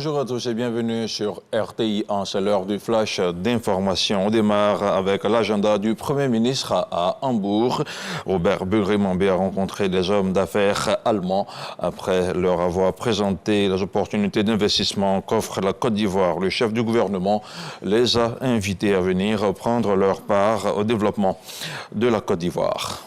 Bonjour à tous et bienvenue sur RTI. C'est l'heure du flash d'information. On démarre avec l'agenda du Premier ministre à Hambourg. Robert Bullerimambé a rencontré des hommes d'affaires allemands après leur avoir présenté les opportunités d'investissement qu'offre la Côte d'Ivoire. Le chef du gouvernement les a invités à venir prendre leur part au développement de la Côte d'Ivoire.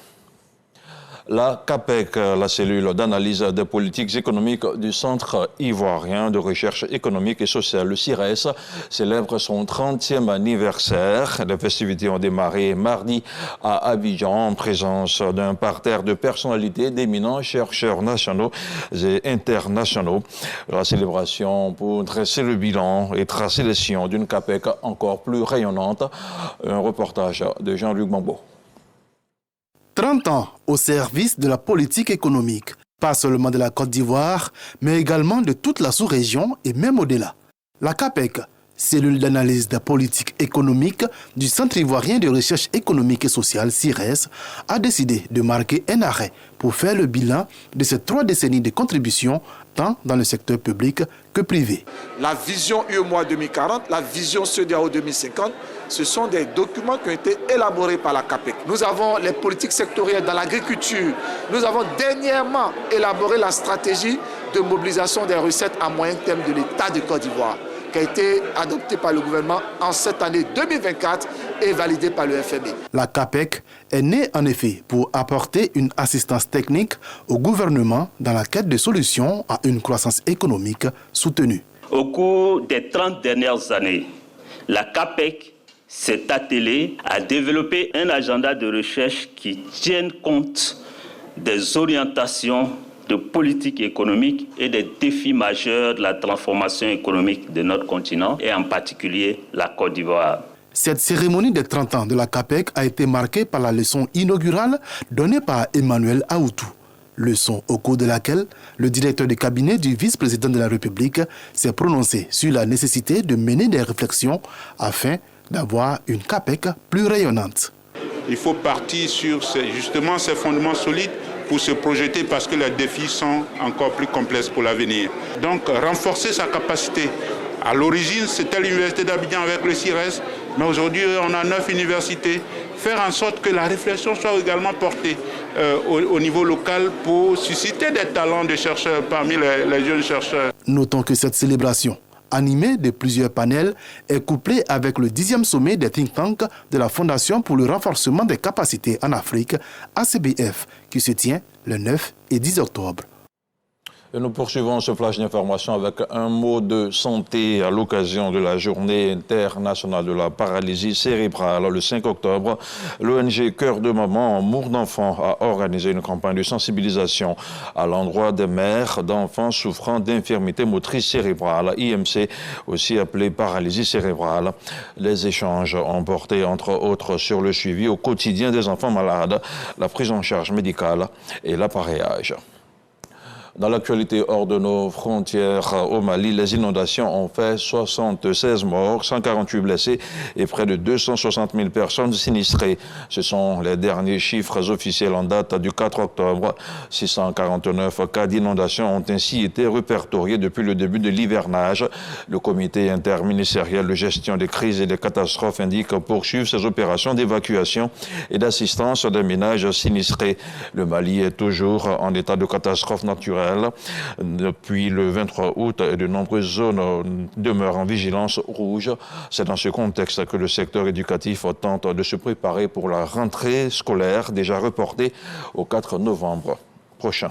La CAPEC, la cellule d'analyse des politiques économiques du Centre ivoirien de recherche économique et sociale, le CIRES, célèbre son 30e anniversaire. Les festivités ont démarré mardi à Abidjan en présence d'un parterre de personnalités d'éminents chercheurs nationaux et internationaux. La célébration pour dresser le bilan et tracer les sillons d'une CAPEC encore plus rayonnante. Un reportage de Jean-Luc Mambo. 30 ans au service de la politique économique, pas seulement de la Côte d'Ivoire, mais également de toute la sous-région et même au-delà. La CAPEC, cellule d'analyse de la politique économique du Centre ivoirien de recherche économique et sociale, CIRES, a décidé de marquer un arrêt pour faire le bilan de ces 3 décennies de contributions, tant dans le secteur public que privé. La vision UEMOA 2040, la vision CEDEAO 2050, ce sont des documents qui ont été élaborés par la CAPEC. Nous avons les politiques sectorielles dans l'agriculture. Nous avons dernièrement élaboré la stratégie de mobilisation des recettes à moyen terme de l'État de Côte d'Ivoire, qui a été adoptée par le gouvernement en cette année 2024 et validée par le FMI. La CAPEC est née en effet pour apporter une assistance technique au gouvernement dans la quête de solutions à une croissance économique soutenue. Au cours des 30 dernières années, la CAPEC s'est attelée à développer un agenda de recherche qui tienne compte des orientations de politique économique et des défis majeurs de la transformation économique de notre continent et en particulier la Côte d'Ivoire. Cette cérémonie des 30 ans de la CAPEC a été marquée par la leçon inaugurale donnée par Emmanuel Aoutou. Leçon au cours de laquelle le directeur de cabinet du vice-président de la République s'est prononcé sur la nécessité de mener des réflexions afin d'avoir une CAPEC plus rayonnante. Il faut partir sur justement ces fondements solides pour se projeter parce que les défis sont encore plus complexes pour l'avenir. Donc renforcer sa capacité. À l'origine, c'était l'université d'Abidjan avec le CIRES, mais aujourd'hui on a 9 universités. Faire en sorte que la réflexion soit également portée au niveau local pour susciter des talents de chercheurs parmi les jeunes chercheurs. Notons que cette célébration, animée de plusieurs panels, est couplée avec le 10e sommet des think tanks de la Fondation pour le renforcement des capacités en Afrique, ACBF, qui se tient le 9 et 10 octobre. Et nous poursuivons ce flash d'information avec un mot de santé à l'occasion de la journée internationale de la paralysie cérébrale. Le 5 octobre, l'ONG Cœur de Maman Mour d'Enfants a organisé une campagne de sensibilisation à l'endroit des mères d'enfants souffrant d'infirmité motrice cérébrale, IMC, aussi appelée paralysie cérébrale. Les échanges ont porté entre autres sur le suivi au quotidien des enfants malades, la prise en charge médicale et l'appareillage. Dans l'actualité hors de nos frontières au Mali, les inondations ont fait 76 morts, 148 blessés et près de 260 000 personnes sinistrées. Ce sont les derniers chiffres officiels en date du 4 octobre. 649 cas d'inondation ont ainsi été répertoriés depuis le début de l'hivernage. Le comité interministériel de gestion des crises et des catastrophes indique poursuivre ses opérations d'évacuation et d'assistance des ménages sinistrés. Le Mali est toujours en état de catastrophe naturelle. Depuis le 23 août, de nombreuses zones demeurent en vigilance rouge. C'est dans ce contexte que le secteur éducatif tente de se préparer pour la rentrée scolaire déjà reportée au 4 novembre prochain.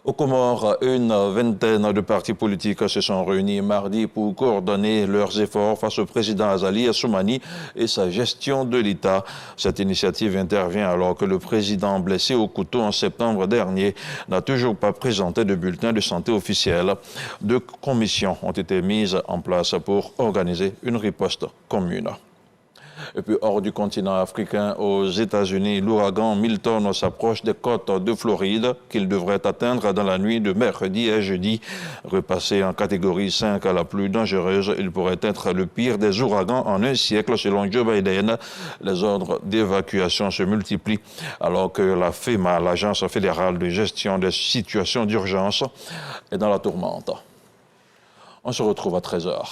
Aux Comores, une vingtaine de partis politiques se sont réunis mardi pour coordonner leurs efforts face au président Azali Assoumani et sa gestion de l'État. Cette initiative intervient alors que le président blessé au couteau en septembre dernier n'a toujours pas présenté de bulletin de santé officiel. 2 commissions ont été mises en place pour organiser une riposte commune. Et puis hors du continent africain, aux États-Unis, l'ouragan Milton s'approche des côtes de Floride qu'il devrait atteindre dans la nuit de mercredi à jeudi. Repassé en catégorie 5 à la plus dangereuse, il pourrait être le pire des ouragans en un siècle selon Joe Biden. Les ordres d'évacuation se multiplient alors que la FEMA, l'Agence fédérale de gestion des situations d'urgence, est dans la tourmente. On se retrouve à 13h.